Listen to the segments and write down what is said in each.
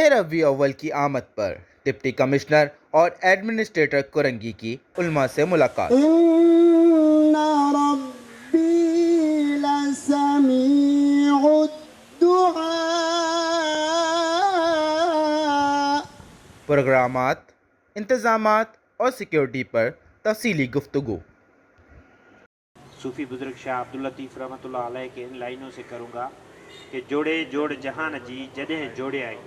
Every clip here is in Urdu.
ربیع اول کی آمد پر ڈپٹی کمشنر اور ایڈمنسٹریٹر کورنگی کی علماء سے ملاقات۔ ان ربی لسمیع الدعاء۔ پروگرامات، انتظامات اور سیکیورٹی پر تفصیلی گفتگو۔ صوفی بزرگ شاہ عبداللطیف رحمۃ اللہ علیہ کے ان لائنوں سے کروں گا کہ جوڑے جوڑ جہان جی جدہ جوڑے آئے۔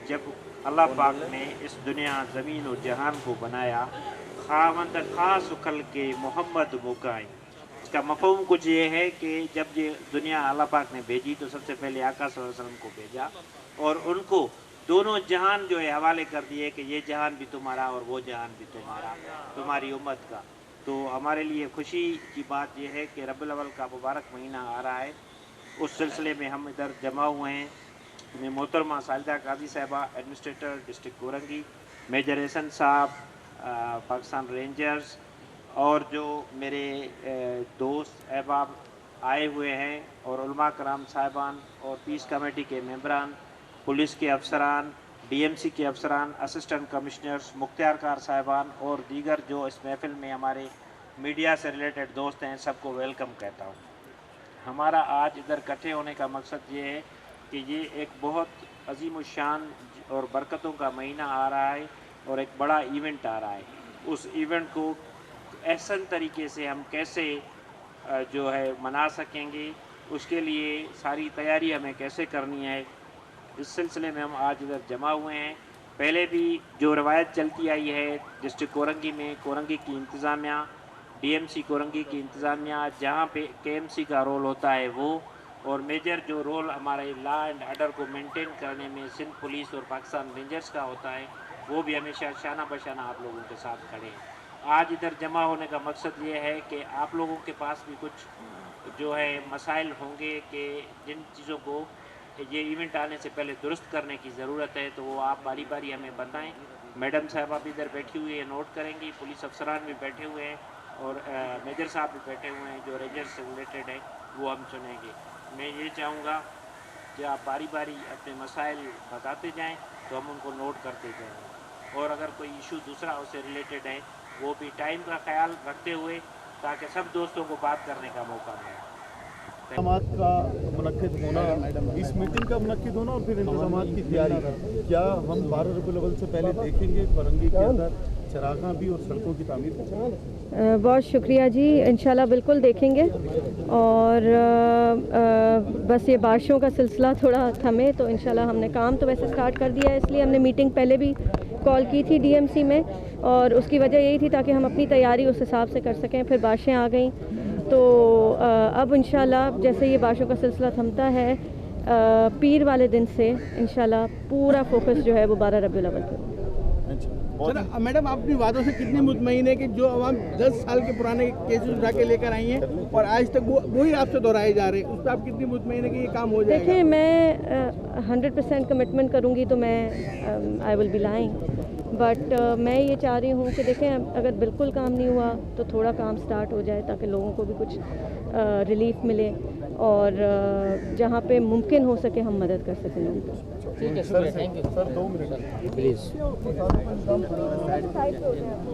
جب اللہ پاک نے اس دنیا زمین و جہان کو بنایا، خاوند خاص کل کے محمد موقعائیں۔ اس کا مفہوم کچھ یہ ہے کہ جب یہ دنیا اللہ پاک نے بھیجی تو سب سے پہلے آقا صلی اللہ علیہ وسلم کو بھیجا اور ان کو دونوں جہان جو ہے حوالے کر دیے کہ یہ جہان بھی تمہارا اور وہ جہان بھی تمہارا، تمہاری امت کا۔ تو ہمارے لیے خوشی کی بات یہ ہے کہ ربیع الاول کا مبارک مہینہ آ رہا ہے، اس سلسلے میں ہم ادھر جمع ہوئے ہیں۔ میں محترمہ ساجدہ قاضی صاحبہ ایڈمنسٹریٹر ڈسٹرکٹ کورنگی، میجر احسن صاحب پاکستان رینجرز، اور جو میرے دوست احباب آئے ہوئے ہیں، اور علماء کرام صاحبان اور پیس کمیٹی کے ممبران، پولیس کے افسران، ڈی ایم سی کے افسران، اسسٹنٹ کمشنرز، مختار کار صاحبان اور دیگر جو اس محفل میں ہمارے میڈیا سے ریلیٹڈ دوست ہیں، سب کو ویلکم کہتا ہوں۔ ہمارا آج ادھر اکٹھے ہونے کا مقصد یہ ہے کہ یہ ایک بہت عظیم الشان اور برکتوں کا مہینہ آ رہا ہے اور ایک بڑا ایونٹ آ رہا ہے۔ اس ایونٹ کو احسن طریقے سے ہم کیسے جو ہے منا سکیں گے، اس کے لیے ساری تیاری ہمیں کیسے کرنی ہے، اس سلسلے میں ہم آج ادھر جمع ہوئے ہیں۔ پہلے بھی جو روایت چلتی آئی ہے ڈسٹرکٹ کورنگی میں، کورنگی کی انتظامیہ، ڈی ایم سی کورنگی کی انتظامیہ، جہاں پہ کے ایم سی کا رول ہوتا ہے وہ، اور میجر جو رول ہمارے لا اینڈ آرڈر کو مینٹین کرنے میں سندھ پولیس اور پاکستان رینجرز کا ہوتا ہے، وہ بھی ہمیشہ شانہ بشانہ آپ لوگوں کے ساتھ کھڑے ہیں۔ آج ادھر جمع ہونے کا مقصد یہ ہے کہ آپ لوگوں کے پاس بھی کچھ جو ہے مسائل ہوں گے کہ جن چیزوں کو یہ ایونٹ آنے سے پہلے درست کرنے کی ضرورت ہے، تو وہ آپ باری باری ہمیں بتائیں۔ میڈم صاحبہ بھی ادھر بیٹھی ہوئی ہیں، نوٹ کریں گی، پولیس افسران بھی بیٹھے ہوئے ہیں، اور میجر صاحب بھی بیٹھے ہوئے ہیں جو رینجر سے ریلیٹڈ ہے، وہ ہم سنیں گے۔ میں یہ چاہوں گا کہ آپ باری باری اپنے مسائل بتاتے جائیں تو ہم ان کو نوٹ کرتے جائیں، اور اگر کوئی ایشو دوسرا اس سے ریلیٹڈ ہے وہ بھی ٹائم کا خیال رکھتے ہوئے، تاکہ سب دوستوں کو بات کرنے کا موقع ملے۔ انتظامات کا منعقد ہونا، اس میٹنگ کا منعقد ہونا اور پھر انتظامات کی تیاری، کیا ہم 12 ربیع الاول سے پہلے دیکھیں گے کورنگی کے اندر چراغاں بھی اور سڑکوں کی تعمیر؟ بہت شکریہ جی، انشاءاللہ بالکل دیکھیں گے، اور بس یہ بارشوں کا سلسلہ تھوڑا تھمے تو انشاءاللہ ہم نے کام تو ویسے سٹارٹ کر دیا ہے، اس لیے ہم نے میٹنگ پہلے بھی کال کی تھی ڈی ایم سی میں، اور اس کی وجہ یہی تھی تاکہ ہم اپنی تیاری اس حساب سے کر سکیں۔ پھر بارشیں آ گئیں تو اب انشاءاللہ جیسے یہ بارشوں کا سلسلہ تھمتا ہے، پیر والے دن سے انشاءاللہ پورا فوکس جو ہے وہ 12 ربیع الاول پہ۔ سر میڈم، آپ اپنی وعدوں سے کتنی مطمئن ہے کہ جو عوام 10 سال کے پرانے کیسز اٹھا کے لے کر آئی ہیں اور آج تک وہی آپ سے دہرائے جا رہے ہیں، اس پہ آپ کتنی مطمئن ہے کہ یہ کام ہو جائے گا؟ دیکھیں، میں 100% کمٹمنٹ کروں گی تو میں آئی ول بی لائنگ، بٹ میں یہ چاہ رہی ہوں کہ دیکھیں اگر بالکل کام نہیں ہوا تو تھوڑا کام سٹارٹ ہو جائے تاکہ لوگوں کو بھی کچھ ریلیف ملے، اور جہاں پہ ممکن ہو سکے ہم مدد کر سکیں لوگوں کی۔ ٹھیک ہے سر، 2 منٹ پلیز۔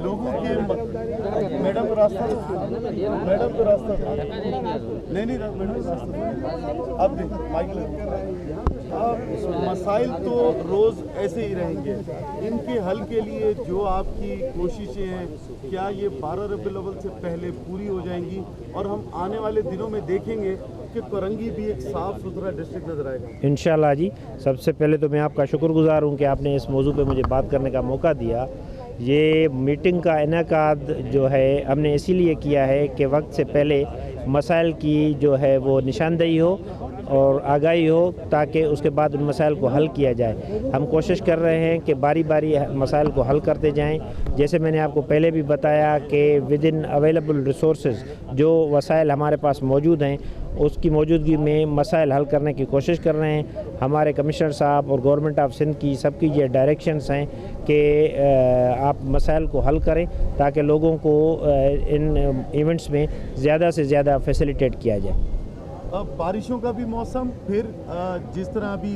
لوگوں کے میڈم کو راستہ نہیں، میڈم راستہ اب مائک اب مسائل تو روز ایسے ہی رہیں گے، ان کے حل کے لیے جو آپ کی کوششیں ہیں، کیا یہ 12 ربیع الاول سے پہلے پوری ہو جائیں گی اور ہم آنے والے دنوں میں دیکھیں گے کہ کورنگی بھی ایک صاف ستھرا ڈسٹرکٹ نظر آئے گا؟ انشاءاللہ جی، سب سے پہلے تو میں آپ کا شکر گزار ہوں کہ آپ نے اس موضوع پہ مجھے بات کرنے کا موقع دیا۔ یہ میٹنگ کا انعقاد جو ہے ہم نے اسی لیے کیا ہے کہ وقت سے پہلے مسائل کی جو ہے وہ نشاندہی ہو اور آگاہی ہو، تاکہ اس کے بعد ان مسائل کو حل کیا جائے۔ ہم کوشش کر رہے ہیں کہ باری باری مسائل کو حل کرتے جائیں، جیسے میں نے آپ کو پہلے بھی بتایا کہ ود ان اویلیبل ریسورسز، جو وسائل ہمارے پاس موجود ہیں اس کی موجودگی میں مسائل حل کرنے کی کوشش کر رہے ہیں۔ ہمارے کمشنر صاحب اور گورنمنٹ آف سندھ کی سب کی یہ ڈائریکشنز ہیں کہ آپ مسائل کو حل کریں تاکہ لوگوں کو ان ایونٹس میں زیادہ سے زیادہ فیسیلیٹیٹ کیا جائے۔ اب بارشوں کا بھی موسم، پھر جس طرح ابھی